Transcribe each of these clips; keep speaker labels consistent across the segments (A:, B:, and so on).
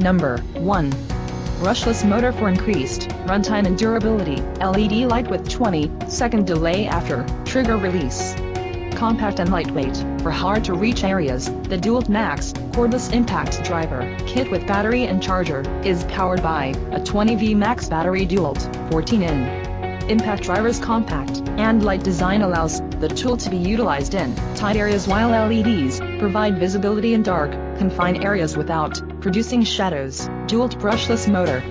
A: Number 1. Brushless motor for increased runtime and durability. LED light with 20-second delay after trigger release. Compact and lightweight for hard-to-reach areas. The DEWALT Max Cordless Impact Driver Kit with battery and charger is powered by a 20V Max battery DEWALT 14-in. Impact Driver's compact and light design allows the tool to be utilized in tight areas, while LEDs provide visibility in dark, confined areas without producing shadows. DEWALT brushless motor.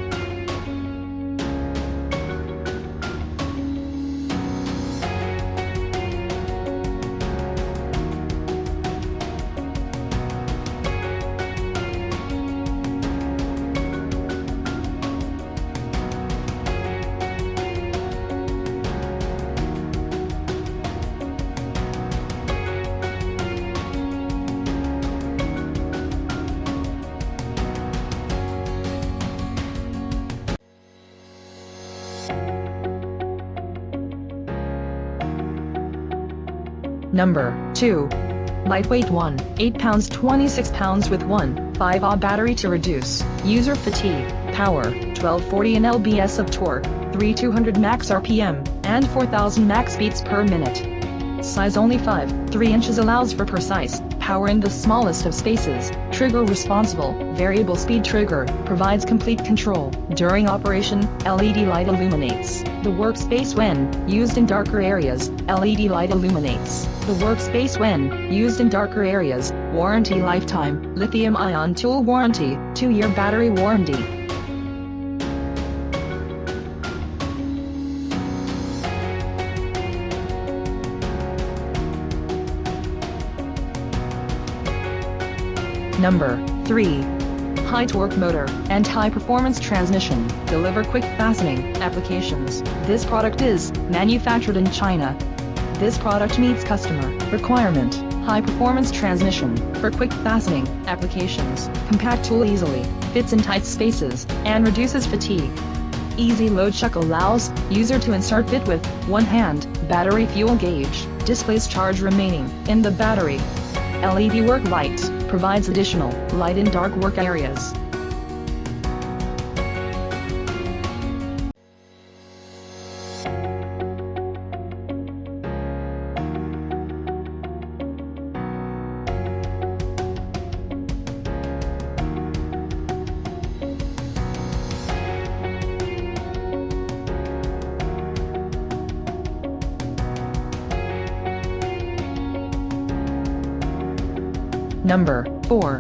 A: Number 2. Lightweight 1, 8 pounds 26 pounds with 1.5Ah battery to reduce user fatigue. Power, 1240 lbs of torque, 3200 max RPM, and 4000 max beats per minute. Size only 5.3 inches allows for precise power in the smallest of spaces. Trigger responsible, variable speed trigger, provides complete control. During operation, LED light illuminates the workspace when used in darker areas. LED light illuminates the workspace when used in darker areas. Warranty lifetime, lithium-ion tool warranty, 2-year battery warranty. Number 3. High torque motor and high performance transmission deliver quick fastening applications. This product is manufactured in China. This product meets customer requirement. High performance transmission for quick fastening applications. Compact tool easily fits in tight spaces and reduces fatigue. Easy load check allows user to insert bit with one hand. Battery fuel gauge displays charge remaining in the battery. LED work light provides additional light in dark work areas. Number 4.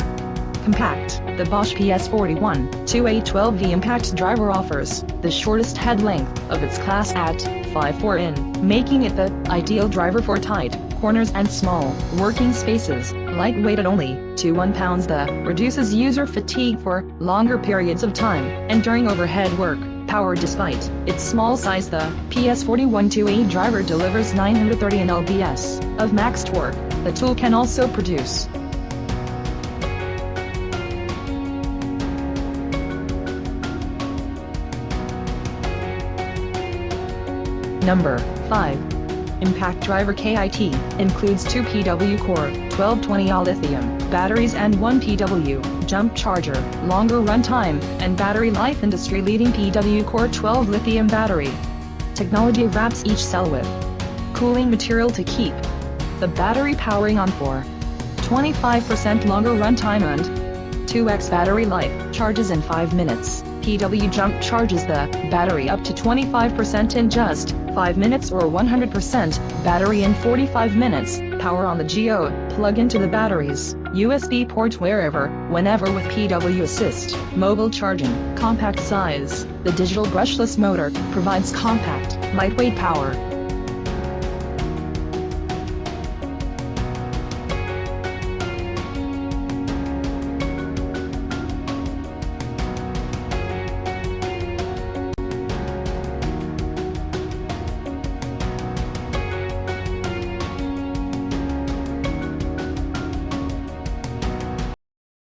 A: Compact. The Bosch PS41-2A 12V Impact Driver offers the shortest head length of its class at 5.4 in, making it the ideal driver for tight corners and small working spaces. Lightweight at only 21 pounds, the reduces user fatigue for longer periods of time and during overhead work. Power. Despite its small size, the PS41-2A driver delivers 930 lbs of max torque. The tool can also produce Number 5. Impact Driver KIT includes 2 PWRCore 1220Ah lithium batteries and 1 PW jump charger. Longer runtime and battery life. Industry-leading PWRCore 12 lithium battery technology wraps each cell with cooling material to keep the battery powering on for 25% longer runtime and 2x battery life. Charges in 5 minutes. PW Jump charges the battery up to 25% in just 5 minutes or 100% battery in 45 minutes. Power on the Go. Plug into the battery's USB port wherever, whenever with PW Assist. Mobile charging. Compact size. The digital brushless motor provides compact, lightweight power